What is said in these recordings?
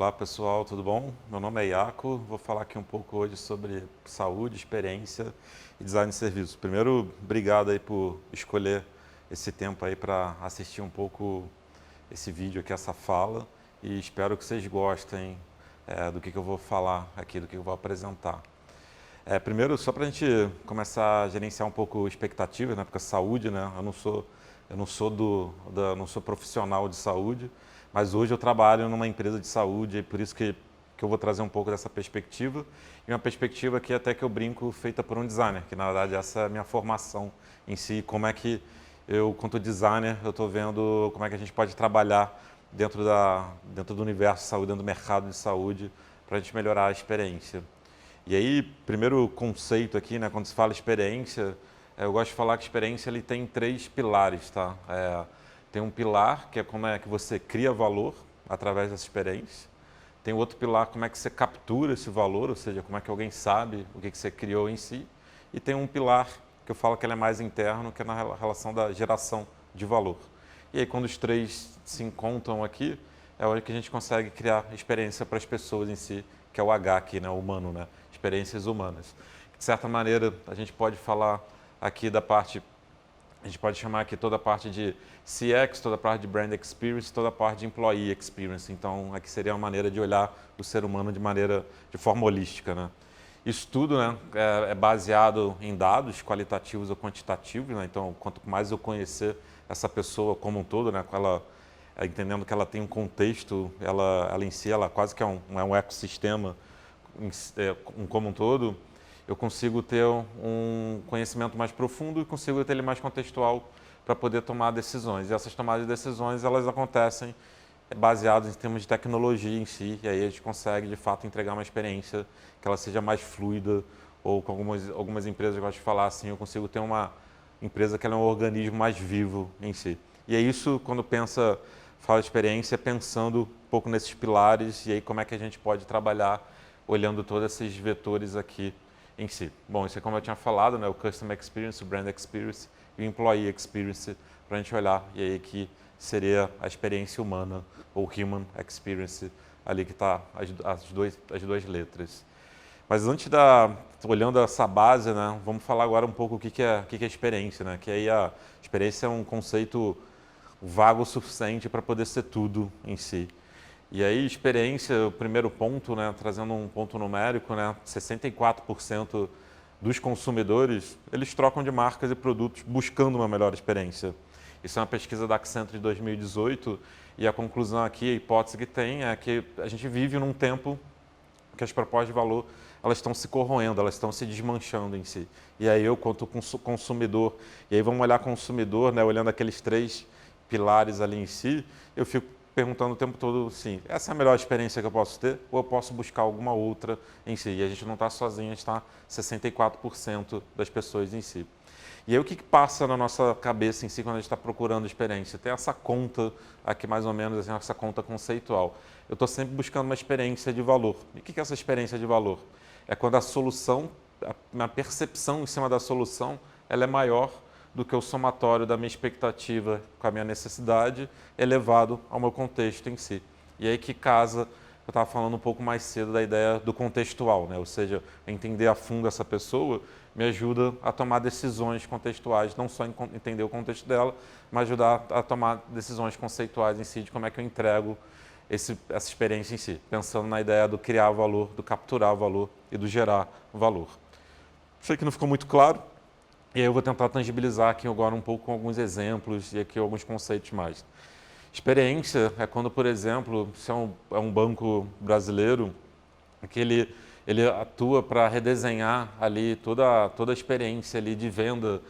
Olá pessoal, tudo bom? Meu nome é Iaco, vou falar aqui um pouco hoje sobre saúde, experiência e design de serviço. Primeiro, obrigado aí por escolher esse tempo aí para assistir um pouco esse vídeo aqui, essa fala, e espero que vocês gostem do que eu vou falar aqui, do que eu vou apresentar. Primeiro, só para a gente começar a gerenciar um pouco expectativas, né? Porque a saúde, né? Eu não sou profissional de saúde, mas hoje eu trabalho numa empresa de saúde e por isso que eu vou trazer um pouco dessa perspectiva. E uma perspectiva que até que eu brinco, feita por um designer, que na verdade essa é a minha formação em si, como é que eu, quanto designer, eu estou vendo como é que a gente pode trabalhar dentro do universo de saúde, dentro do mercado de saúde, para a gente melhorar a experiência. E aí, primeiro conceito aqui, né, quando se fala experiência, eu gosto de falar que experiência ele tem três pilares, tá? Tem um pilar que é como é que você cria valor através dessa experiência. Tem outro pilar, como é que você captura esse valor, ou seja, como é que alguém sabe o que você criou em si. E tem um pilar que eu falo que ele é mais interno, que é na relação da geração de valor. E aí, quando os três se encontram aqui, é hora que a gente consegue criar experiência para as pessoas em si, que é o H aqui, né, o humano, né? Experiências humanas. De certa maneira, a gente pode falar aqui da parte, a gente pode chamar aqui toda a parte de CX, toda a parte de Brand Experience, toda a parte de Employee Experience. Então, aqui seria uma maneira de olhar o ser humano de forma holística, né? Isso tudo, né, é baseado em dados qualitativos ou quantitativos, né? Então, quanto mais eu conhecer essa pessoa como um todo, né, entendendo que ela tem um contexto, ela em si, ela quase que é um ecossistema como um todo, eu consigo ter um conhecimento mais profundo e consigo ter ele mais contextual para poder tomar decisões. E essas tomadas de decisões, elas acontecem baseadas em termos de tecnologia em si, e aí a gente consegue, de fato, entregar uma experiência que ela seja mais fluida, ou com algumas empresas, eu gosto de falar assim, eu consigo ter uma empresa que ela é um organismo mais vivo em si. E é isso, quando fala de experiência, pensando um pouco nesses pilares, e aí como é que a gente pode trabalhar olhando todos esses vetores aqui em si. Bom, isso é como eu tinha falado, né, o Customer Experience, o Brand Experience e o Employee Experience, para a gente olhar, e aí que seria a experiência humana, ou Human Experience, ali que está as duas letras. Mas olhando essa base, né, vamos falar agora um pouco o que é experiência, né, que aí a experiência é um conceito vago o suficiente para poder ser tudo em si. E aí, experiência, o primeiro ponto, né, trazendo um ponto numérico, né, 64% dos consumidores, eles trocam de marcas e produtos buscando uma melhor experiência. Isso é uma pesquisa da Accenture de 2018 e a conclusão aqui, a hipótese que tem é que a gente vive num tempo que as propostas de valor elas estão se corroendo, elas estão se desmanchando em si. E aí eu, quanto consumidor, e aí vamos olhar consumidor, né, olhando aqueles três pilares ali em si, eu fico perguntando o tempo todo, sim, essa é a melhor experiência que eu posso ter ou eu posso buscar alguma outra em si? E a gente não está sozinho, a gente está 64% das pessoas em si. E aí o que passa na nossa cabeça em si quando a gente está procurando experiência? Tem essa conta aqui mais ou menos, assim, essa conta conceitual. Eu estou sempre buscando uma experiência de valor. E o que é essa experiência de valor? É quando a solução, a minha percepção em cima da solução, ela é maior do que o somatório da minha expectativa com a minha necessidade elevado ao meu contexto em si. E aí que casa, eu estava falando um pouco mais cedo da ideia do contextual, né? Ou seja, entender a fundo essa pessoa me ajuda a tomar decisões contextuais, não só entender o contexto dela, mas ajudar a tomar decisões conceituais em si de como é que eu entrego essa experiência em si, pensando na ideia do criar valor, do capturar valor e do gerar valor. Sei que não ficou muito claro, e aí eu vou tentar tangibilizar aqui agora um pouco com alguns exemplos e aqui alguns conceitos mais. Experiência é quando, por exemplo, se é um banco brasileiro, que ele atua para redesenhar ali toda a experiência ali de venda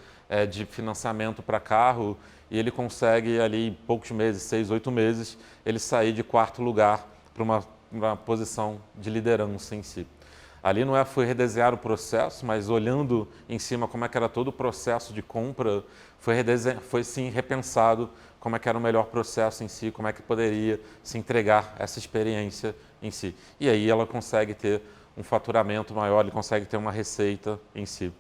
de financiamento para carro e ele consegue ali em poucos meses, 6, 8 meses, ele sair de quarto lugar para uma posição de liderança em si. Ali não foi redesenhar o processo, mas olhando em cima como é que era todo o processo de compra, foi sim repensado como é que era o melhor processo em si, como é que poderia se entregar essa experiência em si. E aí ela consegue ter um faturamento maior, ele consegue ter uma receita em si.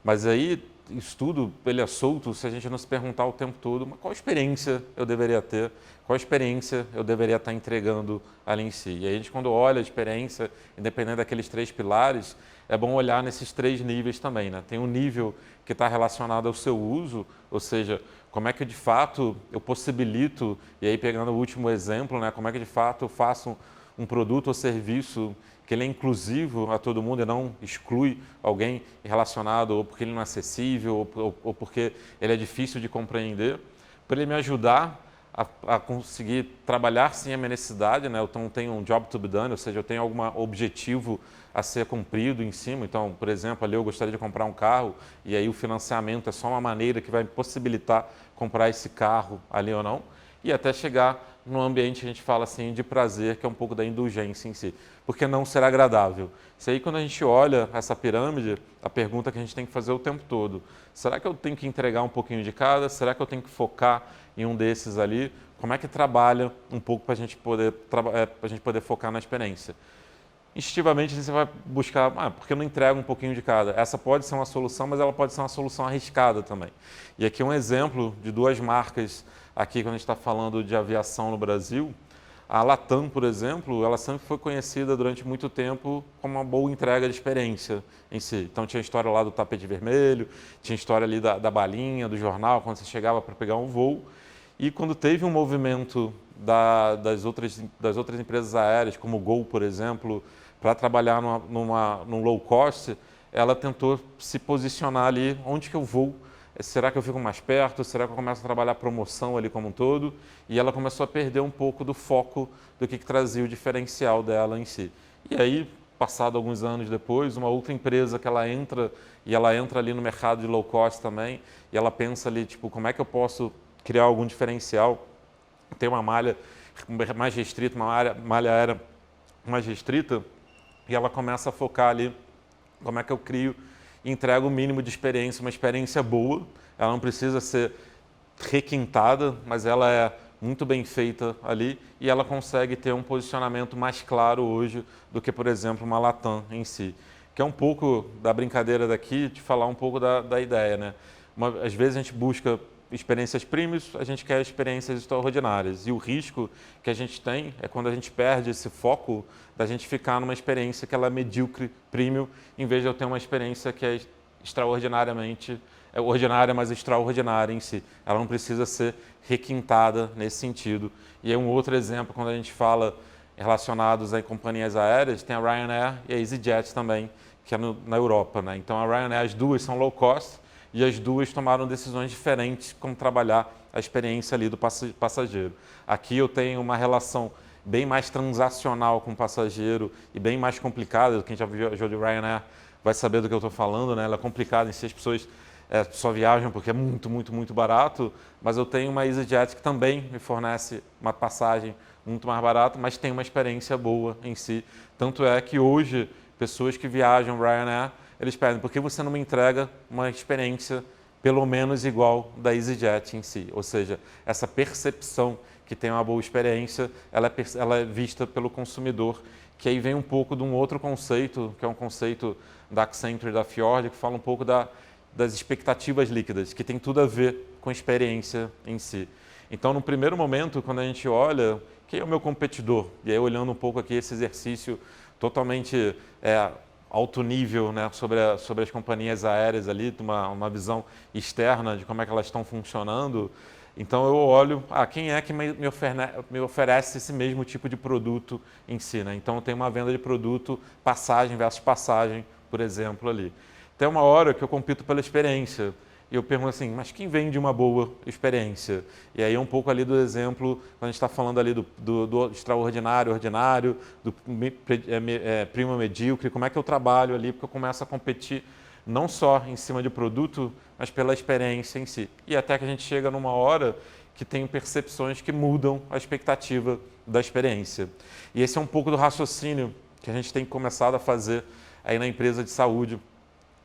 Mas aí isso tudo ele é solto se a gente não se perguntar o tempo todo, mas qual experiência eu deveria ter, qual experiência eu deveria estar entregando ali em si. E aí a gente, quando olha a experiência, independente daqueles 3 pilares, é bom olhar nesses 3 níveis também, né? Tem um nível que está relacionado ao seu uso, ou seja, como é que de fato eu possibilito, e aí pegando o último exemplo, né? Como é que de fato eu faço um produto ou serviço que ele é inclusivo a todo mundo e não exclui alguém relacionado ou porque ele não é acessível ou porque ele é difícil de compreender, para ele me ajudar a conseguir trabalhar sim a minha necessidade, né? Então, eu tenho um job to be done, ou seja, eu tenho algum objetivo a ser cumprido em cima. Então, por exemplo, ali eu gostaria de comprar um carro e aí o financiamento é só uma maneira que vai me possibilitar comprar esse carro ali ou não, e até chegar num ambiente que a gente fala assim de prazer, que é um pouco da indulgência em si, porque não será agradável. Isso aí, quando a gente olha essa pirâmide, a pergunta que a gente tem que fazer o tempo todo: será que eu tenho que entregar um pouquinho de cada? Será que eu tenho que focar em um desses ali? Como é que trabalha um pouco para a gente poder focar na experiência? Instintivamente você vai buscar, porque eu não entrego um pouquinho de cada? Essa pode ser uma solução, mas ela pode ser uma solução arriscada também. E aqui um exemplo de 2 marcas, aqui quando a gente está falando de aviação no Brasil. A Latam, por exemplo, ela sempre foi conhecida durante muito tempo como uma boa entrega de experiência em si. Então tinha a história lá do tapete vermelho, tinha a história ali da balinha, do jornal, quando você chegava para pegar um voo. E quando teve um movimento das outras empresas aéreas, como o Gol, por exemplo, para trabalhar num low cost, ela tentou se posicionar ali, onde que eu vou? Será que eu fico mais perto? Será que eu começo a trabalhar promoção ali como um todo? E ela começou a perder um pouco do foco do que trazia o diferencial dela em si. E aí, passado alguns anos depois, uma outra empresa que ela entra ali no mercado de low cost também, e ela pensa ali, tipo, como é que eu posso criar algum diferencial? Tem uma malha mais restrita, malha aérea mais restrita, e ela começa a focar ali como é que eu crio e entrego o mínimo de experiência, uma experiência boa. Ela não precisa ser requintada, mas ela é muito bem feita ali e ela consegue ter um posicionamento mais claro hoje do que, por exemplo, uma Latam em si. Que é um pouco da brincadeira daqui, de falar um pouco da ideia, né? Às vezes a gente busca experiências premium, a gente quer experiências extraordinárias. E o risco que a gente tem é quando a gente perde esse foco da gente ficar numa experiência que ela é medíocre, premium, em vez de eu ter uma experiência que é ordinária, mas extraordinária em si. Ela não precisa ser requintada nesse sentido. E é um outro exemplo, quando a gente fala relacionados a companhias aéreas, tem a Ryanair e a EasyJet também, que é na Europa, né? Então a Ryanair, as duas são low cost, e as duas tomaram decisões diferentes como trabalhar a experiência ali do passageiro. Aqui eu tenho uma relação bem mais transacional com o passageiro e bem mais complicada. Quem já viajou de Ryanair vai saber do que eu estou falando, né? Ela é complicada em si, as pessoas só viajam porque é muito, muito, muito barato, mas eu tenho uma EasyJet que também me fornece uma passagem muito mais barata, mas tem uma experiência boa em si. Tanto é que hoje, pessoas que viajam Ryanair, eles pedem: por que você não me entrega uma experiência pelo menos igual da EasyJet em si? Ou seja, essa percepção que tem uma boa experiência, ela é vista pelo consumidor, que aí vem um pouco de um outro conceito, que é um conceito da Accenture e da Fjord, que fala um pouco das expectativas líquidas, que tem tudo a ver com a experiência em si. Então, no primeiro momento, quando a gente olha, quem é o meu competidor? E aí, olhando um pouco aqui esse exercício totalmente alto nível, né, sobre as companhias aéreas ali, uma visão externa de como é que elas estão funcionando. Então eu olho, quem é que me oferece esse mesmo tipo de produto em si, né? Então eu tenho uma venda de produto, passagem versus passagem, por exemplo, ali. Tem uma hora que eu compito pela experiência. E eu pergunto assim, mas quem vende uma boa experiência? E aí é um pouco ali do exemplo, quando a gente está falando ali do extraordinário, ordinário, do primo medíocre, como é que eu trabalho ali, porque eu começo a competir não só em cima de produto, mas pela experiência em si. E até que a gente chega numa hora que tem percepções que mudam a expectativa da experiência. E esse é um pouco do raciocínio que a gente tem começado a fazer aí na empresa de saúde,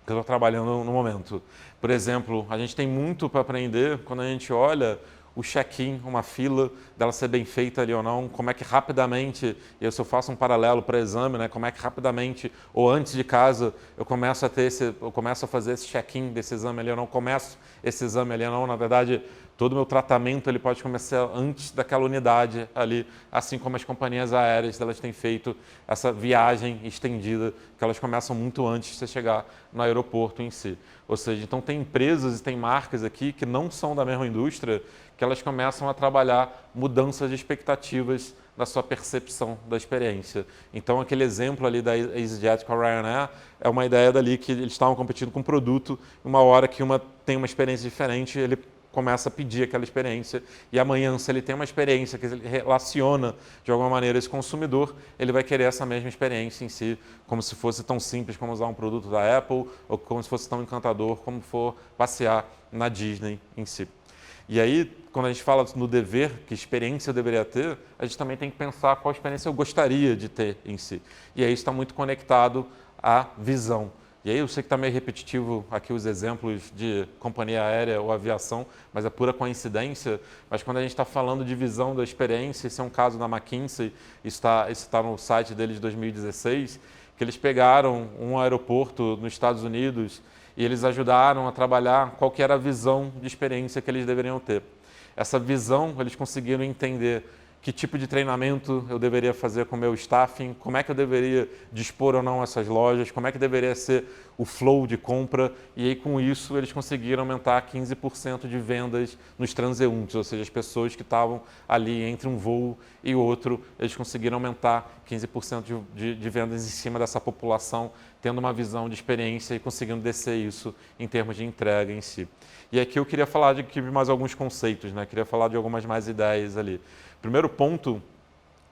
que eu estou trabalhando no momento. Por exemplo, a gente tem muito para aprender quando a gente olha o check-in, uma fila, dela ser bem feita ali ou não, como é que rapidamente, e se eu faço um paralelo para exame, né, como é que rapidamente, ou antes de casa, eu começo a fazer esse check-in desse exame ali ou não, começo esse exame ali ou não, na verdade, todo o meu tratamento ele pode começar antes daquela unidade ali, assim como as companhias aéreas elas têm feito essa viagem estendida, que elas começam muito antes de você chegar no aeroporto em si. Ou seja, então tem empresas e tem marcas aqui que não são da mesma indústria, que elas começam a trabalhar mudanças de expectativas da sua percepção da experiência. Então aquele exemplo ali da EasyJet com a Ryanair é uma ideia dali que eles estavam competindo com um produto, uma hora que uma tem uma experiência diferente, ele começa a pedir aquela experiência e amanhã, se ele tem uma experiência que ele relaciona de alguma maneira esse consumidor, ele vai querer essa mesma experiência em si, como se fosse tão simples como usar um produto da Apple ou como se fosse tão encantador como for passear na Disney em si. E aí, quando a gente fala no dever, que experiência eu deveria ter, a gente também tem que pensar qual experiência eu gostaria de ter em si. E aí está muito conectado à visão. E aí eu sei que está meio repetitivo aqui os exemplos de companhia aérea ou aviação, mas é pura coincidência. Mas quando a gente está falando de visão da experiência, esse é um caso da McKinsey, isso está no site deles de 2016, que eles pegaram um aeroporto nos Estados Unidos e eles ajudaram a trabalhar qual que era a visão de experiência que eles deveriam ter. Essa visão, eles conseguiram entender que tipo de treinamento eu deveria fazer com o meu staffing, como é que eu deveria dispor ou não essas lojas, como é que deveria ser o flow de compra, e aí com isso eles conseguiram aumentar 15% de vendas nos transeuntes, ou seja, as pessoas que estavam ali entre um voo e outro, eles conseguiram aumentar 15% de vendas em cima dessa população, tendo uma visão de experiência e conseguindo descer isso em termos de entrega em si. E aqui eu queria falar de mais alguns conceitos, né? Queria falar de algumas mais ideias ali. Primeiro ponto,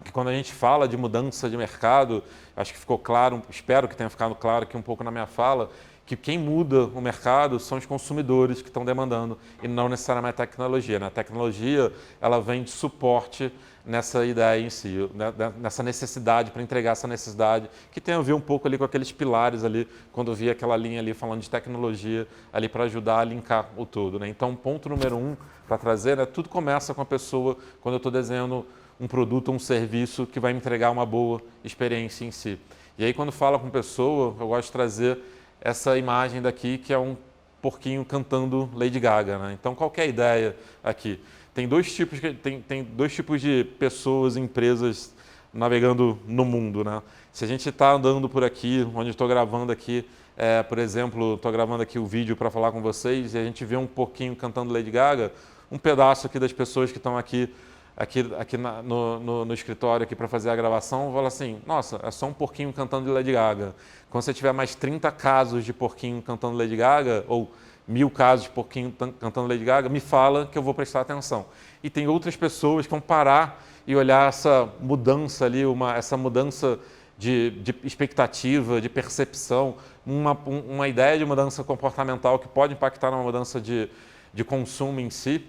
que quando a gente fala de mudança de mercado, acho que ficou claro, espero que tenha ficado claro aqui um pouco na minha fala, que quem muda o mercado são os consumidores que estão demandando e não necessariamente a tecnologia. Né? A tecnologia, ela vem de suporte nessa ideia em si, nessa necessidade, para entregar essa necessidade, que tem a ver um pouco ali com aqueles pilares ali, quando eu vi aquela linha ali falando de tecnologia, ali para ajudar a linkar o todo. Né? Então, ponto número 1 para trazer, né? Tudo começa com a pessoa, quando eu estou desenhando um produto ou um serviço que vai me entregar uma boa experiência em si. E aí, quando fala com pessoa, eu gosto de trazer essa imagem daqui, que é um porquinho cantando Lady Gaga. Né? Então, qual que é a ideia aqui? Tem dois tipos de pessoas, empresas navegando no mundo. Né? Se a gente está andando por aqui, onde estou gravando aqui, por exemplo, estou gravando aqui o vídeo para falar com vocês, e a gente vê um porquinho cantando Lady Gaga, um pedaço aqui das pessoas que estão aqui no escritório aqui para fazer a gravação, fala assim, nossa, é só um porquinho cantando Lady Gaga. Quando você tiver mais 30 casos de porquinho cantando Lady Gaga, ou 1000 casos de porquinho cantando Lady Gaga, me fala que eu vou prestar atenção. E tem outras pessoas que vão parar e olhar essa mudança ali, essa mudança de expectativa, de percepção, uma ideia de mudança comportamental que pode impactar numa mudança de consumo em si,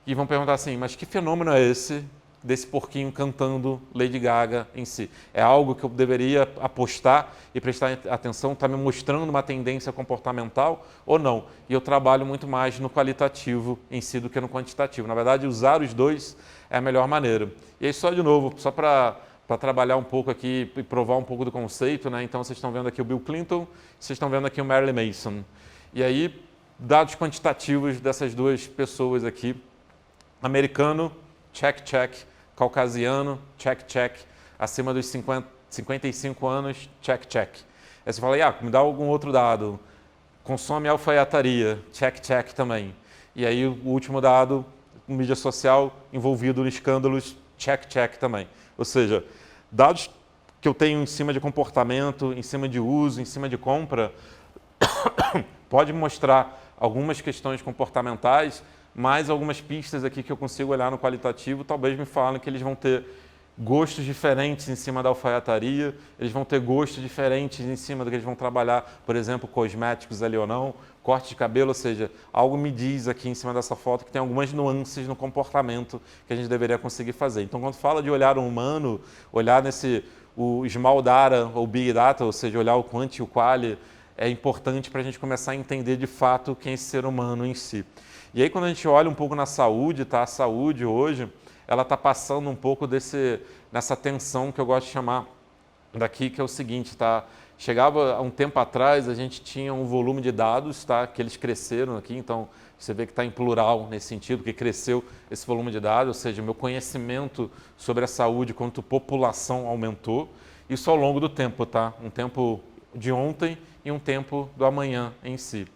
e vão perguntar assim, mas que fenômeno é esse desse porquinho cantando Lady Gaga em si? É algo que eu deveria apostar e prestar atenção, está me mostrando uma tendência comportamental ou não? E eu trabalho muito mais no qualitativo em si do que no quantitativo. Na verdade, usar os dois é a melhor maneira. E aí, só de novo, só para trabalhar um pouco aqui e provar um pouco do conceito, né? Então, vocês estão vendo aqui o Bill Clinton, vocês estão vendo aqui o Marilyn Manson. E aí, dados quantitativos dessas duas pessoas aqui, americano, check, check. Caucasiano, check, check. Acima dos 55 anos, check, check. Aí você fala, me dá algum outro dado. Consome alfaiataria, check, check também. E aí o último dado, mídia social envolvido em escândalos, check, check também. Ou seja, dados que eu tenho em cima de comportamento, em cima de uso, em cima de compra, pode mostrar algumas questões comportamentais, mais algumas pistas aqui que eu consigo olhar no qualitativo, talvez me falem que eles vão ter gostos diferentes em cima da alfaiataria, eles vão ter gostos diferentes em cima do que eles vão trabalhar, por exemplo, cosméticos ali ou não, corte de cabelo, ou seja, algo me diz aqui em cima dessa foto que tem algumas nuances no comportamento que a gente deveria conseguir fazer. Então, quando fala de olhar o humano, olhar o small data ou big data, ou seja, olhar o quant e o quali, é importante para a gente começar a entender de fato quem é esse ser humano em si. E aí quando a gente olha um pouco na saúde, tá? A saúde hoje, ela está passando um pouco nessa tensão que eu gosto de chamar daqui, que é o seguinte, tá? Chegava há um tempo atrás, a gente tinha um volume de dados, tá? Que eles cresceram aqui, então você vê que está em plural nesse sentido, porque cresceu esse volume de dados, ou seja, meu conhecimento sobre a saúde quanto população aumentou, isso ao longo do tempo, tá? Um tempo de ontem e um tempo do amanhã em si.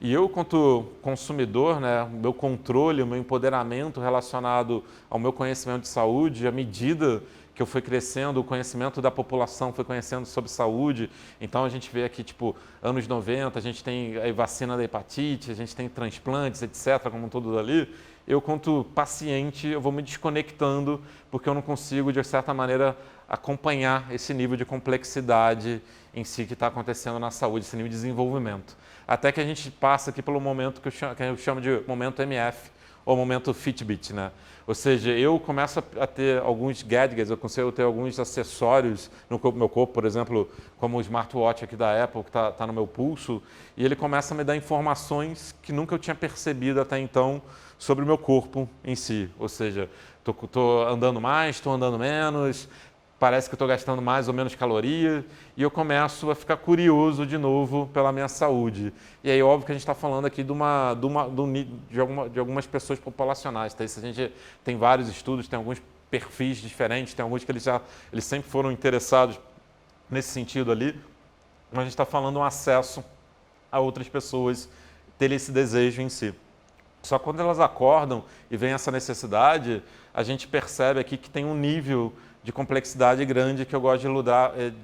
E eu, quanto consumidor, né, o meu controle, o meu empoderamento relacionado ao meu conhecimento de saúde, à medida que eu fui crescendo, o conhecimento da população foi conhecendo sobre saúde. Então a gente vê aqui, tipo, anos 90, a gente tem a vacina da hepatite, a gente tem transplantes, etc., como tudo ali. Eu, quanto paciente, eu vou me desconectando porque eu não consigo, de certa maneira, acompanhar esse nível de complexidade em si que está acontecendo na saúde, esse nível de desenvolvimento. Até que a gente passa aqui pelo momento que eu chamo de momento MF, ou momento Fitbit, né? Ou seja, eu começo a ter alguns gadgets, eu consigo ter alguns acessórios no meu corpo, por exemplo, como o smartwatch aqui da Apple, que está no meu pulso, e ele começa a me dar informações que nunca eu tinha percebido até então sobre o meu corpo em si. Ou seja, estou andando mais, estou andando menos, parece que estou gastando mais ou menos calorias, e eu começo a ficar curioso de novo pela minha saúde. E aí, óbvio que a gente está falando aqui de algumas pessoas populacionais. Tá? Isso a gente tem vários estudos, tem alguns perfis diferentes, tem alguns que eles sempre foram interessados nesse sentido ali, mas a gente está falando um acesso a outras pessoas terem esse desejo em si. Só quando elas acordam e vem essa necessidade, a gente percebe aqui que tem um nível de complexidade grande que eu gosto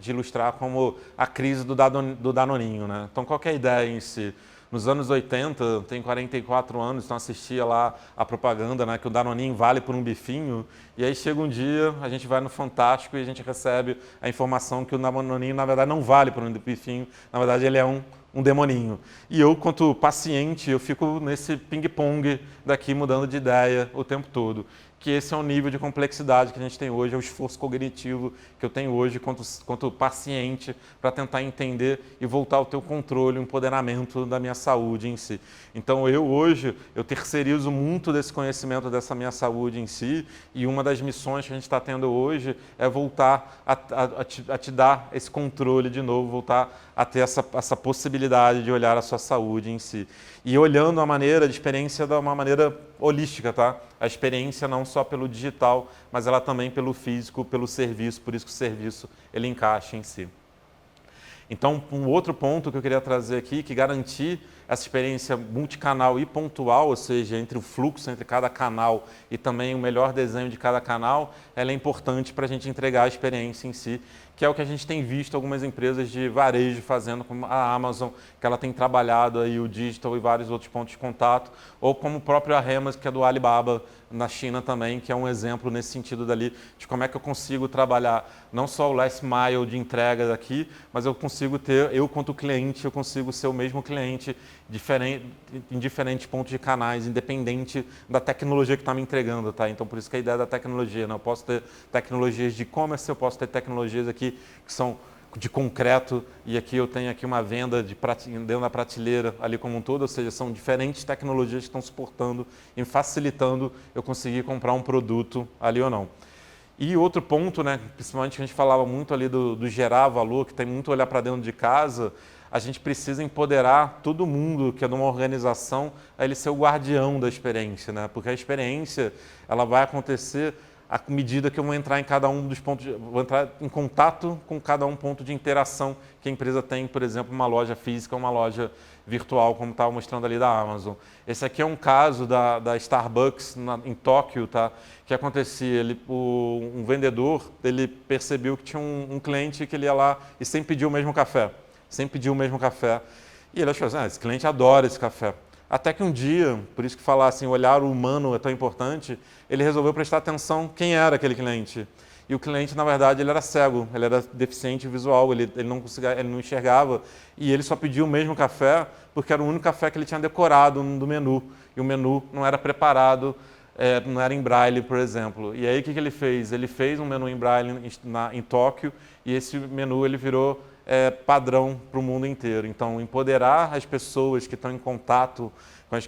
de ilustrar como a crise do Danoninho, né? Então, qual que é a ideia em si? Nos anos 80, tenho 44 anos, então assistia lá a propaganda, né, que o Danoninho vale por um bifinho, e aí chega um dia, a gente vai no Fantástico e a gente recebe a informação que o Danoninho, na verdade, não vale por um bifinho, na verdade, ele é um demoninho. E eu, quanto paciente, eu fico nesse ping-pong daqui, mudando de ideia o tempo todo. Que esse é o nível de complexidade que a gente tem hoje, é o esforço cognitivo que eu tenho hoje quanto paciente para tentar entender e voltar ao teu controle, o empoderamento da minha saúde em si. Então hoje, eu terceirizo muito desse conhecimento dessa minha saúde em si, e uma das missões que a gente está tendo hoje é voltar a te dar esse controle de novo, voltar a ter essa possibilidade de olhar a sua saúde em si. E olhando a experiência de uma maneira holística, tá? A experiência não só pelo digital, mas ela também pelo físico, pelo serviço, por isso que o serviço ele encaixa em si. Então, um outro ponto que eu queria trazer aqui, que garantir essa experiência multicanal e pontual, ou seja, entre o fluxo entre cada canal e também o melhor desenho de cada canal, ela é importante para a gente entregar a experiência em si, que é o que a gente tem visto algumas empresas de varejo fazendo, como a Amazon, que ela tem trabalhado aí o digital e vários outros pontos de contato, ou como o próprio Arremas, que é do Alibaba na China também, que é um exemplo nesse sentido dali, de como é que eu consigo trabalhar não só o last mile de entrega daqui, mas eu consigo ter, eu quanto cliente, eu consigo ser o mesmo cliente em diferentes pontos de canais, independente da tecnologia que está me entregando, tá? Então, por isso que a ideia da tecnologia, né? Eu posso ter tecnologias de e-commerce, eu posso ter tecnologias aqui que são de concreto, e aqui eu tenho aqui uma venda dentro da prateleira ali como um todo, ou seja, são diferentes tecnologias que estão suportando e facilitando eu conseguir comprar um produto ali ou não. E outro ponto, né, principalmente que a gente falava muito ali do gerar valor, que tem muito olhar para dentro de casa, a gente precisa empoderar todo mundo que é de uma organização a ele ser o guardião da experiência, né? Porque a experiência ela vai acontecer à medida que eu vou entrar em cada um dos pontos, vou entrar em contato com cada ponto de interação que a empresa tem, por exemplo, uma loja física ou uma loja virtual, como estava mostrando ali da Amazon. Esse aqui é um caso da Starbucks em Tóquio, tá? Que acontecia, um vendedor, ele percebeu que tinha um cliente que ele ia lá e sempre pedia o mesmo café. Sempre pediu o mesmo café. E ele achou assim, esse cliente adora esse café. Até que um dia, por isso que falar assim, o olhar humano é tão importante, ele resolveu prestar atenção quem era aquele cliente. E o cliente, na verdade, ele era cego, ele era deficiente visual, ele não enxergava, e ele só pediu o mesmo café porque era o único café que ele tinha decorado do menu, e o menu não era preparado, não era em braille, por exemplo. E aí o que ele fez? Ele fez um menu em braille em Tóquio, e esse menu ele virou padrão para o mundo inteiro. Então, empoderar as pessoas que estão em contato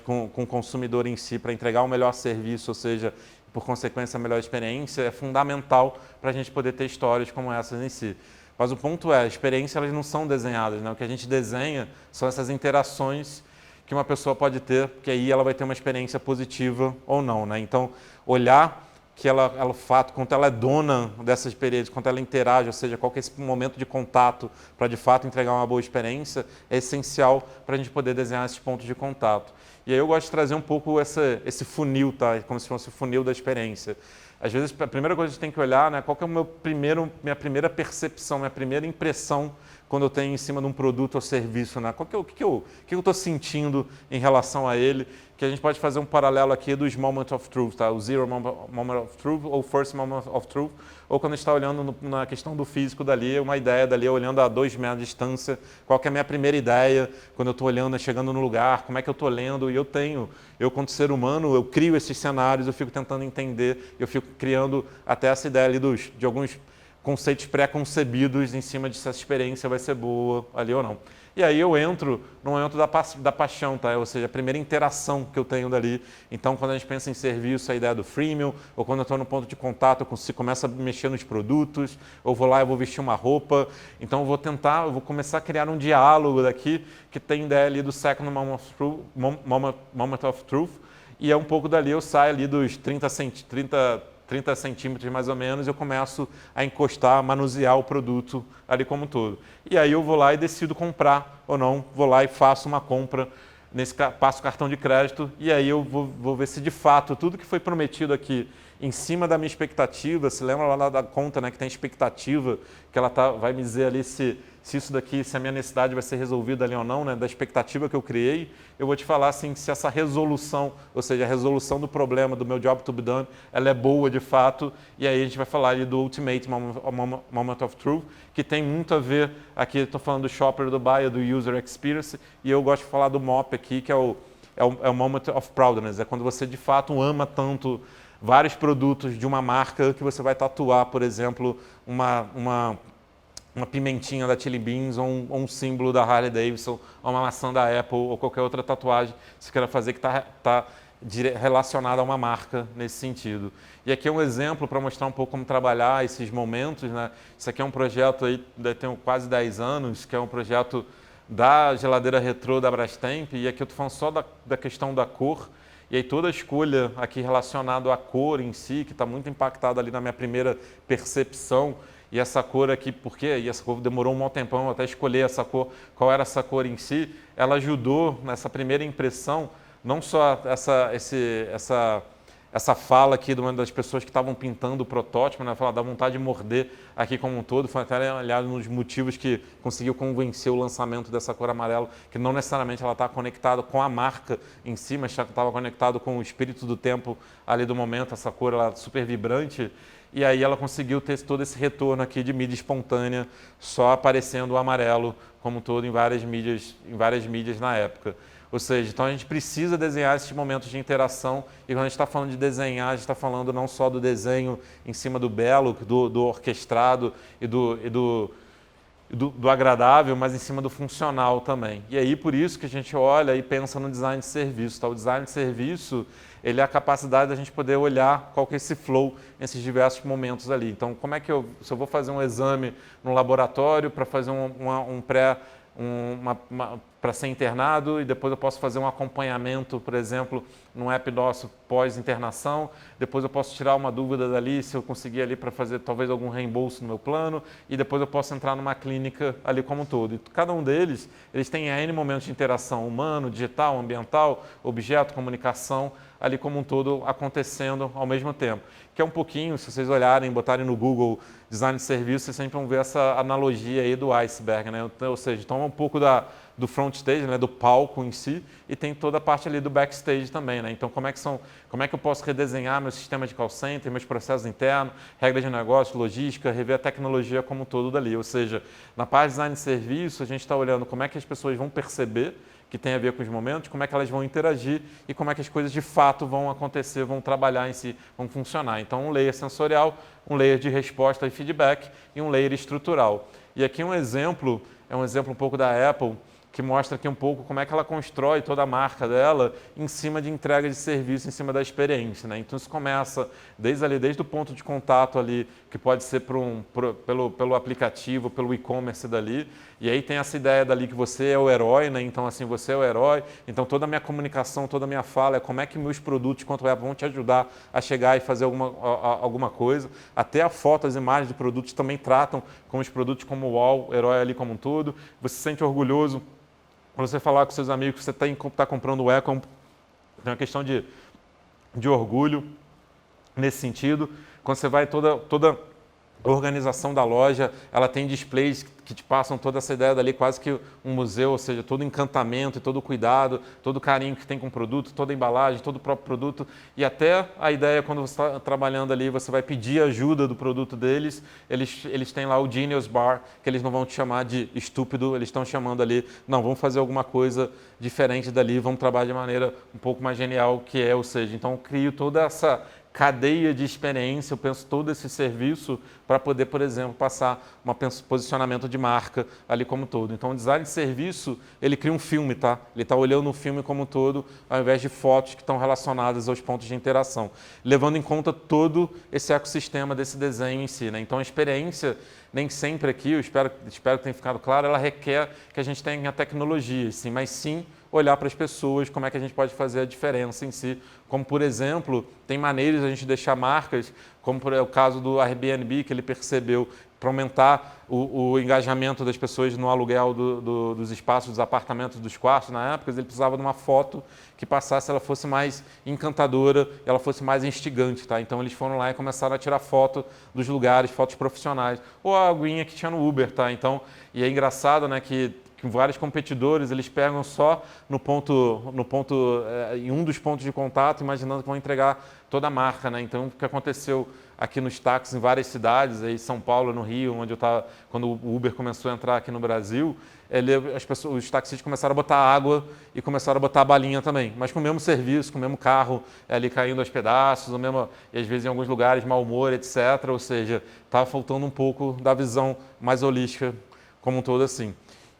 com o consumidor em si para entregar o melhor serviço, ou seja, por consequência, a melhor experiência, é fundamental para a gente poder ter histórias como essas em si. Mas o ponto é, as experiências elas não são desenhadas, né? O que a gente desenha são essas interações que uma pessoa pode ter, que aí ela vai ter uma experiência positiva ou não, né? Então, olhar que o fato, quanto ela é dona dessa experiência, quanto ela interage, ou seja, qual que é esse momento de contato para de fato entregar uma boa experiência, é essencial para a gente poder desenhar esses pontos de contato. E aí eu gosto de trazer um pouco esse funil, tá? Como se fosse o funil da experiência. Às vezes, a primeira coisa que a gente tem que olhar, né, qual que é minha primeira percepção, minha primeira impressão quando eu tenho em cima de um produto ou serviço, né? O que eu estou sentindo em relação a ele, que a gente pode fazer um paralelo aqui dos Moment of Truth, tá? O Zero Moment of Truth ou First Moment of Truth, ou quando a gente está olhando na questão do físico dali, uma ideia dali, olhando a 2 metros de distância, qual que é a minha primeira ideia, quando eu estou olhando, chegando no lugar, como é que eu estou lendo, e eu quanto ser humano, eu crio esses cenários, eu fico tentando entender, eu fico criando até essa ideia ali de alguns conceitos pré-concebidos em cima de se essa experiência vai ser boa ali ou não. E aí eu entro no momento da paixão, tá? Ou seja, a primeira interação que eu tenho dali. Então, quando a gente pensa em serviço, a ideia do freemium, ou quando eu estou no ponto de contato, eu começo a mexer nos produtos, ou vou lá e vou vestir uma roupa. Então, eu vou começar a criar um diálogo daqui que tem ideia ali do Second Moment of Truth, e é um pouco dali eu saio ali dos 30 centímetros mais ou menos, eu começo a encostar, a manusear o produto ali como um todo. E aí eu vou lá e decido comprar ou não, vou lá e faço uma compra, passo o cartão de crédito, e aí eu vou ver se de fato tudo que foi prometido aqui em cima da minha expectativa, se lembra lá da conta, né, que tem expectativa, que ela vai me dizer ali se isso daqui, se a minha necessidade vai ser resolvida ali ou não, né, da expectativa que eu criei, eu vou te falar assim, se essa resolução, ou seja, a resolução do problema, do meu job to be done, ela é boa de fato, e aí a gente vai falar ali do Ultimate Moment of Truth, que tem muito a ver, aqui estou falando do shopper, do buyer, do user experience, e eu gosto de falar do MOP aqui, que é o Moment of Proudness, é quando você de fato ama tanto vários produtos de uma marca que você vai tatuar, por exemplo, uma pimentinha da Chili Beans ou um símbolo da Harley Davidson ou uma maçã da Apple ou qualquer outra tatuagem que você queira fazer que está relacionada a uma marca nesse sentido. E aqui é um exemplo para mostrar um pouco como trabalhar esses momentos, né? Isso aqui é um projeto aí, tem quase 10 anos, que é um projeto da geladeira retrô da Brastemp, e aqui eu estou falando só da questão da cor. E aí toda a escolha aqui relacionada à cor em si, que está muito impactada ali na minha primeira percepção, e essa cor aqui, por quê? E essa cor demorou um bom tempão até escolher essa cor, qual era essa cor em si, ela ajudou nessa primeira impressão, não só essa fala aqui de uma das pessoas que estavam pintando o protótipo, né, fala da vontade de morder aqui como um todo, foi até aliado nos motivos que conseguiu convencer o lançamento dessa cor amarela, que não necessariamente ela está conectada com a marca em si, mas estava conectado com o espírito do tempo ali do momento, essa cor ela super vibrante, e aí ela conseguiu ter todo esse retorno aqui de mídia espontânea, só aparecendo o amarelo como um todo em várias mídias na época. Ou seja, então a gente precisa desenhar esses momentos de interação, e quando a gente está falando de desenhar, a gente está falando não só do desenho em cima do belo, do orquestrado e do agradável, mas em cima do funcional também. E aí por isso que a gente olha e pensa no design de serviço. Tá? O design de serviço, ele é a capacidade da gente poder olhar qual que é esse flow nesses diversos momentos ali. Então, como é que se eu vou fazer um exame no laboratório para fazer para ser internado, e depois eu posso fazer um acompanhamento, por exemplo, num app nosso pós-internação, depois eu posso tirar uma dúvida dali, se eu conseguir ali para fazer talvez algum reembolso no meu plano, e depois eu posso entrar numa clínica ali como um todo. E cada um deles, eles têm N momentos de interação humano, digital, ambiental, objeto, comunicação, ali como um todo acontecendo ao mesmo tempo. Que é um pouquinho, se vocês olharem, botarem no Google design de serviço, vocês sempre vão ver essa analogia aí do iceberg, né? Ou seja, toma um pouco do front stage, né, do palco em si, e tem toda a parte ali do backstage também, né? Então, como é que eu posso redesenhar meu sistema de call center, meus processos internos, regras de negócio, logística, rever a tecnologia como um todo dali. Ou seja, na parte de design de serviço, a gente está olhando como é que as pessoas vão perceber que tem a ver com os momentos, como é que elas vão interagir e como é que as coisas de fato vão acontecer, vão trabalhar em si, vão funcionar. Então, um layer sensorial, um layer de resposta e feedback e um layer estrutural. E aqui é um exemplo um pouco da Apple, que mostra aqui um pouco como é que ela constrói toda a marca dela em cima de entrega de serviço, em cima da experiência, né? Então isso começa desde o ponto de contato ali, que pode ser pelo aplicativo, pelo e-commerce dali, e aí tem essa ideia dali que você é o herói, né? Então assim, você é o herói, então toda a minha comunicação, toda a minha fala é como é que meus produtos quanto Apple vão te ajudar a chegar e fazer alguma coisa. Até a foto, as imagens de produtos também tratam com os produtos como o UOL, herói ali como um todo. Você se sente orgulhoso quando você falar com seus amigos que você está comprando o Echo, tem uma questão de orgulho nesse sentido. Quando você vai toda a organização da loja, ela tem displays que te passam toda essa ideia dali, quase que um museu, ou seja, todo o encantamento e todo o cuidado, todo o carinho que tem com o produto, toda a embalagem, todo o próprio produto, e até a ideia, quando você está trabalhando ali, você vai pedir ajuda do produto deles, eles têm lá o Genius Bar, que eles não vão te chamar de estúpido, eles estão chamando ali, não, vamos fazer alguma coisa diferente dali, vamos trabalhar de maneira um pouco mais genial que é, ou seja, então eu crio toda essa cadeia de experiência, eu penso todo esse serviço para poder, por exemplo, passar um posicionamento de marca ali como um todo. Então, o design de serviço, ele cria um filme, tá? Ele está olhando o filme como um todo, ao invés de fotos que estão relacionadas aos pontos de interação, levando em conta todo esse ecossistema desse desenho em si, né? Então, a experiência, nem sempre aqui, eu espero que tenha ficado claro, ela requer que a gente tenha tecnologia, sim, mas sim olhar para as pessoas, como é que a gente pode fazer a diferença em si. Como, por exemplo, tem maneiras de a gente deixar marcas, como o caso do Airbnb, que ele percebeu, para aumentar o engajamento das pessoas no aluguel dos espaços, dos apartamentos, dos quartos. Na época, ele precisava de uma foto que passasse, ela fosse mais encantadora, ela fosse mais instigante. Tá? Então, eles foram lá e começaram a tirar foto dos lugares, fotos profissionais. Ou a aguinha que tinha no Uber. Tá? Então, e é engraçado, né, que vários competidores, eles pegam só em um dos pontos de contato, imaginando que vão entregar toda a marca, né? Então, o que aconteceu aqui nos táxis em várias cidades, aí São Paulo, no Rio, onde eu estava, quando o Uber começou a entrar aqui no Brasil, os taxistas começaram a botar água e começaram a botar balinha também, mas com o mesmo serviço, com o mesmo carro ali caindo aos pedaços, e às vezes em alguns lugares mau humor, etc. Ou seja, estava faltando um pouco da visão mais holística como um todo assim.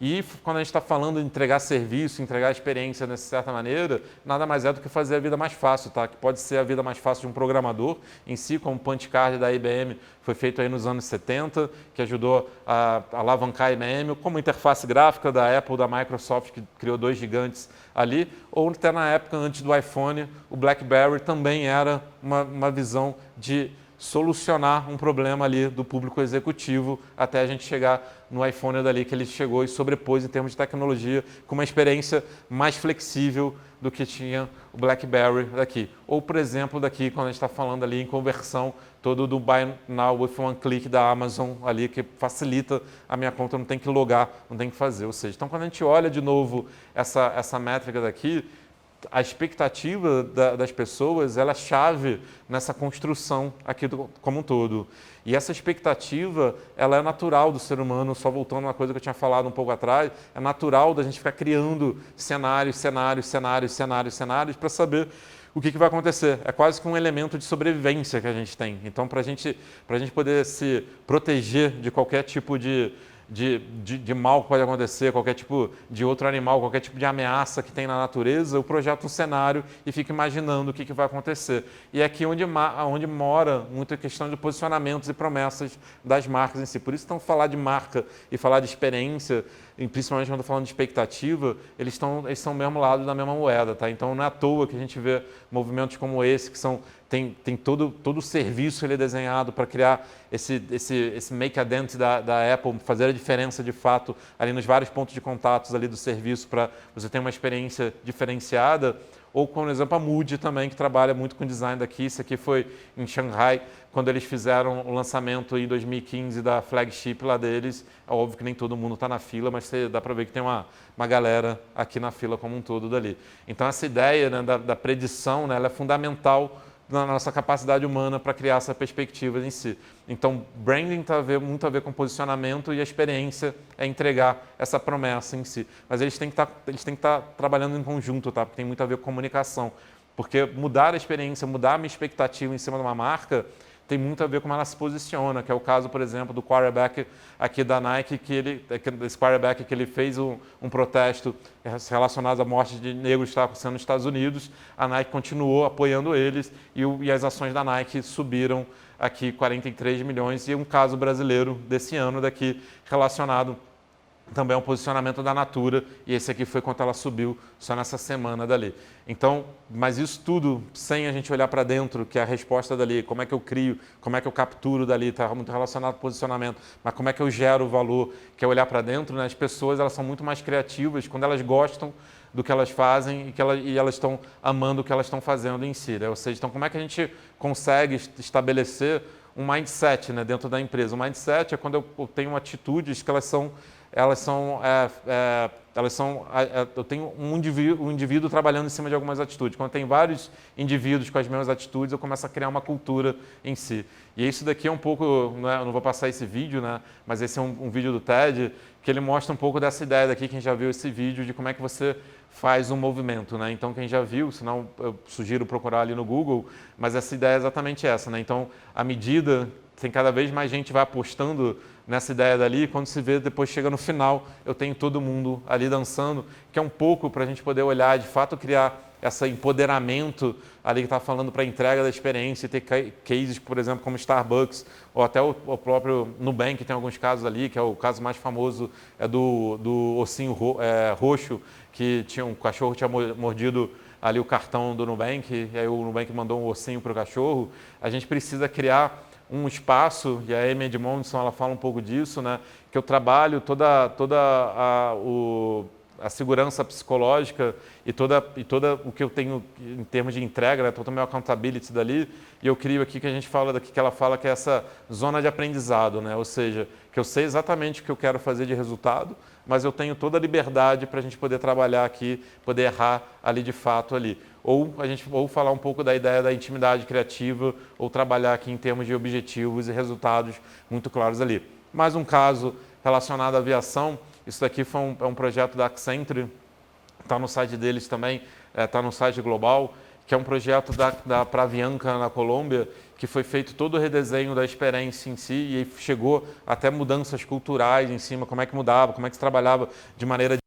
E quando a gente está falando de entregar serviço, entregar experiência dessa certa maneira, nada mais é do que fazer a vida mais fácil, tá? Que pode ser a vida mais fácil de um programador em si, como o Punch Card da IBM foi feito aí nos anos 70, que ajudou a alavancar a IBM, como interface gráfica da Apple, da Microsoft, que criou dois gigantes ali, ou até na época, antes do iPhone, o BlackBerry também era uma visão de solucionar um problema ali do público executivo até a gente chegar no iPhone dali que ele chegou e sobrepôs em termos de tecnologia com uma experiência mais flexível do que tinha o BlackBerry daqui. Ou, por exemplo, daqui quando a gente está falando ali em conversão todo do Buy Now with One Click da Amazon ali que facilita a minha conta, não tem que logar, não tem que fazer. Ou seja, então quando a gente olha de novo essa métrica daqui, a expectativa das pessoas ela é chave nessa construção aqui como um todo. E essa expectativa ela é natural do ser humano, só voltando a uma coisa que eu tinha falado um pouco atrás, é natural da gente ficar criando cenários para saber o que vai acontecer. É quase que um elemento de sobrevivência que a gente tem. Então, para a gente poder se proteger de qualquer tipo de mal que pode acontecer, qualquer tipo de outro animal, qualquer tipo de ameaça que tem na natureza, eu projeto um cenário e fico imaginando o que vai acontecer. E é aqui onde mora muita questão de posicionamentos e promessas das marcas em si. Por isso, então, falar de marca e falar de experiência, e principalmente quando eu estou falando de expectativa, eles são o mesmo lado da mesma moeda. Tá? Então, não é à toa que a gente vê movimentos como esse, que tem todo o serviço ele é desenhado para criar esse make a dent da Apple, fazer a diferença de fato ali nos vários pontos de contatos ali do serviço para você ter uma experiência diferenciada. Ou, por exemplo, a Moody também, que trabalha muito com design daqui. Isso aqui foi em Shanghai, quando eles fizeram o lançamento em 2015 da flagship lá deles. É óbvio que nem todo mundo está na fila, mas dá para ver que tem uma galera aqui na fila como um todo dali. Então, essa ideia, né, da predição, né, ela é fundamental na nossa capacidade humana para criar essa perspectiva em si. Então, branding tem muito a ver com posicionamento e a experiência é entregar essa promessa em si. Mas eles têm que estar trabalhando em conjunto, tá? Porque tem muito a ver com comunicação. Porque mudar a experiência, mudar a minha expectativa em cima de uma marca tem muito a ver com como ela se posiciona, que é o caso, por exemplo, do quarterback aqui da Nike, esse quarterback que ele fez um protesto relacionado à morte de negros que estava acontecendo nos Estados Unidos, a Nike continuou apoiando eles e as ações da Nike subiram aqui 43 milhões, e um caso brasileiro desse ano daqui relacionado também ao posicionamento da Natura, e esse aqui foi quanto ela subiu só nessa semana dali. Então, mas isso tudo sem a gente olhar para dentro, que é a resposta dali, como é que eu crio, como é que eu capturo dali, está muito relacionado ao posicionamento, mas como é que eu gero o valor, que é olhar para dentro, né? As pessoas, elas são muito mais criativas quando elas gostam do que elas fazem e elas estão amando o que elas estão fazendo em si, né? Ou seja, então como é que a gente consegue estabelecer um mindset, né, dentro da empresa? O mindset é quando eu tenho atitudes que eu tenho um indivíduo trabalhando em cima de algumas atitudes. Quando tem vários indivíduos com as mesmas atitudes, eu começo a criar uma cultura em si. E isso daqui é um pouco, eu não vou passar esse vídeo, né, mas esse é um vídeo do TED, que ele mostra um pouco dessa ideia daqui, quem já viu esse vídeo, de como é que você faz um movimento, né? Então, quem já viu, senão eu sugiro procurar ali no Google, mas essa ideia é exatamente essa, né? Então, à medida tem cada vez mais gente vai apostando nessa ideia dali, quando se vê, depois chega no final, eu tenho todo mundo ali dançando, que é um pouco para a gente poder olhar, de fato, criar esse empoderamento ali que está falando para a entrega da experiência, e ter cases, por exemplo, como Starbucks, ou até o próprio Nubank, tem alguns casos ali, que é o caso mais famoso é do ossinho roxo, que o cachorro tinha mordido ali o cartão do Nubank, e aí o Nubank mandou um ossinho para o cachorro. A gente precisa criar um espaço, e a Amy Edmondson ela fala um pouco disso, né? Que eu trabalho toda a segurança psicológica e toda o que eu tenho em termos de entrega, né? Todo o meu accountability dali, e eu crio aqui que a gente fala daqui, que ela fala que é essa zona de aprendizado, né? Ou seja, que eu sei exatamente o que eu quero fazer de resultado, mas eu tenho toda a liberdade para a gente poder trabalhar aqui, poder errar ali de fato ali. Ou falar um pouco da ideia da intimidade criativa, ou trabalhar aqui em termos de objetivos e resultados muito claros ali. Mais um caso relacionado à aviação, isso daqui é um projeto da Accenture, está no site deles também, está no site global, que é um projeto para Avianca na Colômbia, que foi feito todo o redesenho da experiência em si, e aí chegou até mudanças culturais em cima, como é que mudava, como é que se trabalhava de maneira de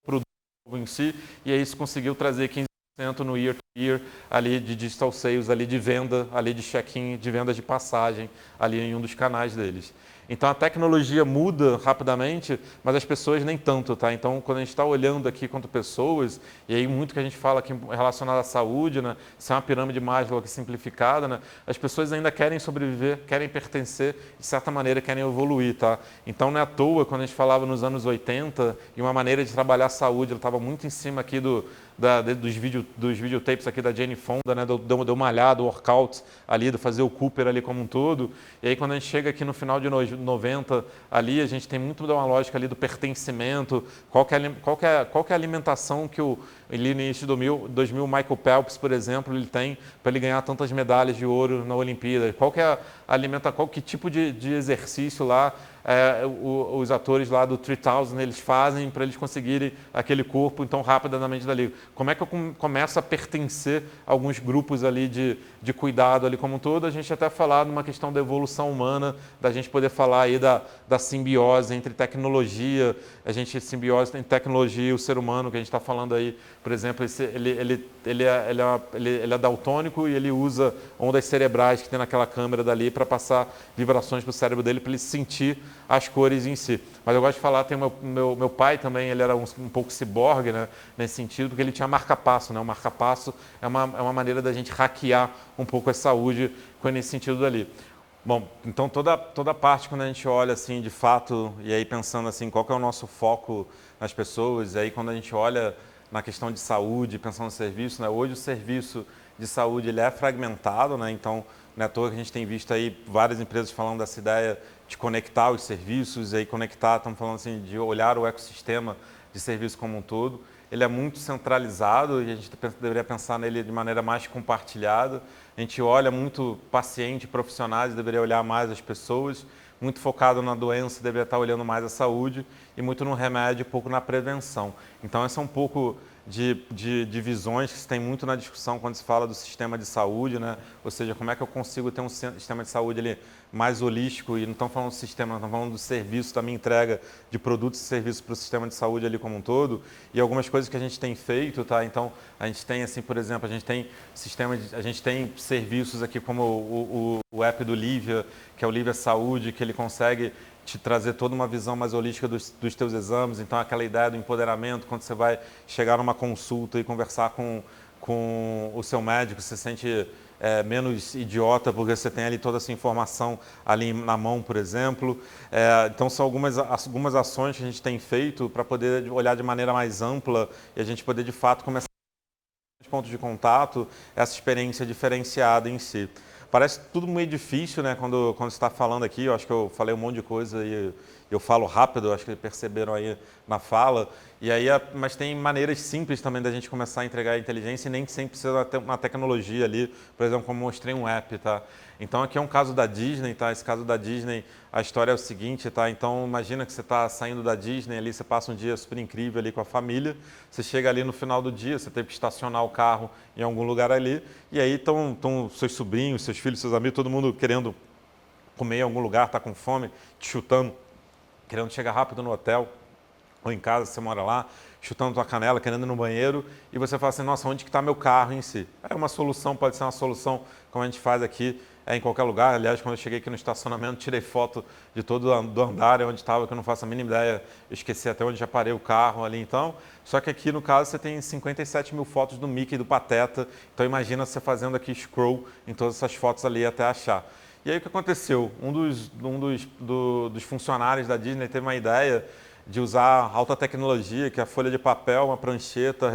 produto em si, e aí isso conseguiu trazer 15% no year-to-year ali de digital sales, ali de venda, ali de check-in, de venda de passagem, ali em um dos canais deles. Então a tecnologia muda rapidamente, mas as pessoas nem tanto, tá? Então quando a gente está olhando aqui quanto pessoas, e aí muito que a gente fala aqui relacionado à saúde, né? Isso é uma pirâmide Maslow aqui simplificada, né? As pessoas ainda querem sobreviver, querem pertencer, de certa maneira querem evoluir, tá? Então não é à toa, quando a gente falava nos anos 80, e uma maneira de trabalhar a saúde, ela estava muito em cima aqui dos videotapes aqui da Jane Fonda, né? Do malhado, workouts ali, do fazer o Cooper ali como um todo. E aí quando a gente chega aqui no final de 90 ali, a gente tem muito uma lógica ali do pertencimento, qual que é a alimentação que ali no início de 2000 Michael Phelps, por exemplo, ele tem para ele ganhar tantas medalhas de ouro na Olimpíada, qual que tipo de exercício lá os atores lá do 3000 eles fazem para eles conseguirem aquele corpo tão rapidamente dali. Como é que eu começo a pertencer a alguns grupos ali de cuidado ali como um todo? A gente até falar numa questão da evolução humana, da gente poder falar aí da simbiose entre tecnologia, simbiose entre tecnologia e o ser humano, que a gente está falando aí, por exemplo, ele é daltônico e ele usa ondas cerebrais que tem naquela câmera dali para passar vibrações para o cérebro dele, para ele sentir as cores em si. Mas eu gosto de falar, tem meu pai também, ele era um pouco ciborgue, né, nesse sentido, porque ele tinha marca-passo, né? O marca-passo é uma maneira da gente hackear um pouco a saúde nesse sentido dali. Bom, então toda a parte quando a gente olha assim, de fato, e aí pensando assim, qual que é o nosso foco nas pessoas, e aí quando a gente olha na questão de saúde, pensando no serviço, né? Hoje o serviço de saúde ele é fragmentado, né? Então, não é à toa que a gente tem visto aí várias empresas falando dessa ideia de conectar os serviços, e aí estamos falando assim, de olhar o ecossistema de serviço como um todo. Ele é muito centralizado e a gente deveria pensar nele de maneira mais compartilhada. A gente olha muito paciente, profissionais, deveria olhar mais as pessoas, muito focado na doença, deveria estar olhando mais a saúde. e muito no remédio e pouco na prevenção. Então, esse é um pouco de visões que se tem muito na discussão quando se fala do sistema de saúde, né? Ou seja, como é que eu consigo ter um sistema de saúde ali mais holístico, e não estamos falando do sistema, estamos falando do serviço, da minha entrega de produtos e serviços para o sistema de saúde ali como um todo, e algumas coisas que a gente tem feito, tá? Então, a gente tem, assim, por exemplo, a gente tem serviços aqui como o app do Lívia, que é o Lívia Saúde, que ele consegue te trazer toda uma visão mais holística dos teus exames. Então, aquela ideia do empoderamento, quando você vai chegar numa consulta e conversar com o seu médico, você se sente menos idiota, porque você tem ali toda essa informação ali na mão, por exemplo. Então, são algumas ações que a gente tem feito para poder olhar de maneira mais ampla e a gente poder, de fato, começar pontos de contato, essa experiência diferenciada em si. Parece tudo meio difícil, né, quando você está falando aqui. Eu acho que eu falei um monte de coisa e eu falo rápido, acho que perceberam aí na fala. E aí, mas tem maneiras simples também da gente começar a entregar a inteligência, e nem sempre precisa ter uma tecnologia ali, por exemplo, como mostrei um app, tá? Então, aqui é um caso da Disney, tá? Esse caso da Disney, a história é o seguinte, tá? Então, imagina que você está saindo da Disney ali, você passa um dia super incrível ali com a família, você chega ali no final do dia, você teve que estacionar o carro em algum lugar ali, e aí estão seus sobrinhos, seus filhos, seus amigos, todo mundo querendo comer em algum lugar, está com fome, te chutando, querendo chegar rápido no hotel, ou em casa, você mora lá, chutando tua canela, querendo ir no banheiro, e você fala assim, nossa, onde que está meu carro em si? É uma solução, pode ser uma solução, como a gente faz aqui, em qualquer lugar. Aliás, quando eu cheguei aqui no estacionamento, tirei foto de todo do andar onde estava, que eu não faço a mínima ideia, eu esqueci até onde já parei o carro ali, então. Só que aqui, no caso, você tem 57 mil fotos do Mickey e do Pateta, então imagina você fazendo aqui scroll em todas essas fotos ali até achar. E aí o que aconteceu? Um dos funcionários da Disney teve uma ideia de usar alta tecnologia, que é a folha de papel, uma prancheta,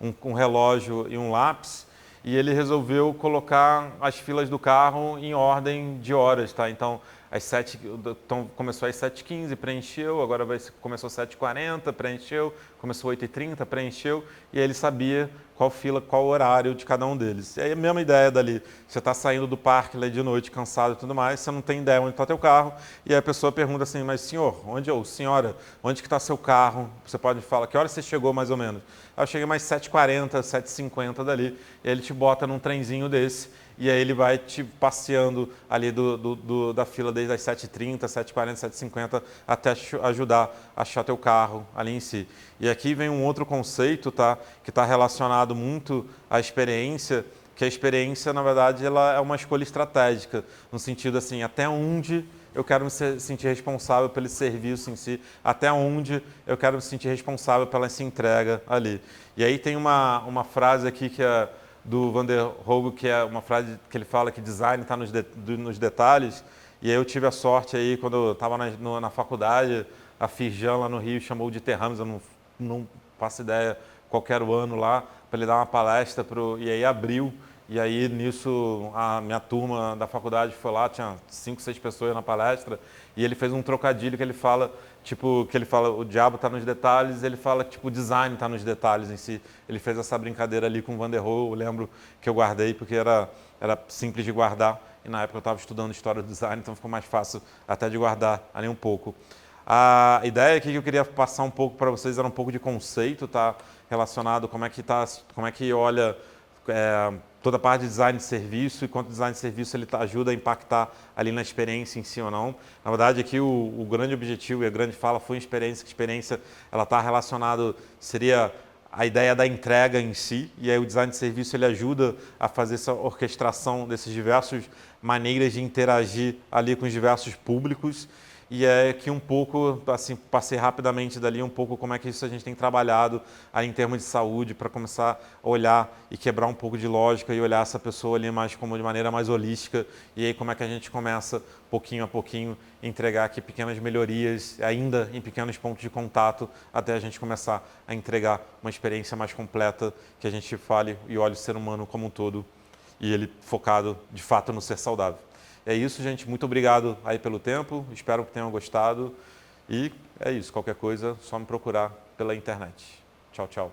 um relógio e um lápis, e ele resolveu colocar as filas do carro em ordem de horas, tá? Então, começou às 7h15, preencheu, agora começou às 7h40, preencheu, começou às 8h30, preencheu, e aí ele sabia qual fila, qual horário de cada um deles. E aí a mesma ideia dali, você está saindo do parque lá de noite, cansado e tudo mais, você não tem ideia onde está teu carro, e aí a pessoa pergunta assim, mas senhor, senhora, onde que está seu carro? Você pode falar, que hora você chegou mais ou menos? Eu cheguei mais 7h40, 7h50 dali, e aí ele te bota num trenzinho desse, e aí ele vai te passeando ali da fila desde as 7h30, 7h40, 7h50, até ajudar a achar teu carro ali em si. E aqui vem um outro conceito, tá, que está relacionado muito à experiência, que a experiência, na verdade, ela é uma escolha estratégica, no sentido assim, até onde eu quero me sentir responsável pelo serviço em si, até onde eu quero me sentir responsável pela essa entrega ali. E aí tem uma frase aqui que é do Van der Rohe, que é uma frase que ele fala que design está nos detalhes, e aí eu tive a sorte aí, quando eu estava na faculdade, a Firjan lá no Rio chamou de Terrames, eu não faço ideia qual era o ano lá, para ele dar uma palestra, e aí abriu, e aí nisso a minha turma da faculdade foi lá, tinha 5, 6 pessoas na palestra, e ele fez um trocadilho que ele fala, o diabo está nos detalhes, ele fala que o design está nos detalhes em si. Ele fez essa brincadeira ali com o Van der Rohe, eu lembro que eu guardei porque era simples de guardar, e na época eu estava estudando história do design, então ficou mais fácil até de guardar ali um pouco. A ideia aqui que eu queria passar um pouco para vocês era um pouco de conceito, tá, relacionado como é que olha toda a parte de design de serviço, e quanto o design de serviço ele ajuda a impactar ali na experiência em si ou não. Na verdade, aqui o grande objetivo e a grande fala foi experiência, que experiência ela está relacionada, seria a ideia da entrega em si, e aí o design de serviço ele ajuda a fazer essa orquestração desses diversas maneiras de interagir ali com os diversos públicos. E é que um pouco, assim, passei rapidamente dali um pouco como é que isso a gente tem trabalhado aí em termos de saúde, para começar a olhar e quebrar um pouco de lógica e olhar essa pessoa ali mais como de maneira mais holística, e aí como é que a gente começa, pouquinho a pouquinho, entregar aqui pequenas melhorias, ainda em pequenos pontos de contato, até a gente começar a entregar uma experiência mais completa, que a gente fale e olhe o ser humano como um todo, e ele focado de fato no ser saudável. É isso, gente. Muito obrigado aí pelo tempo. Espero que tenham gostado. E é isso. Qualquer coisa, só me procurar pela internet. Tchau, tchau.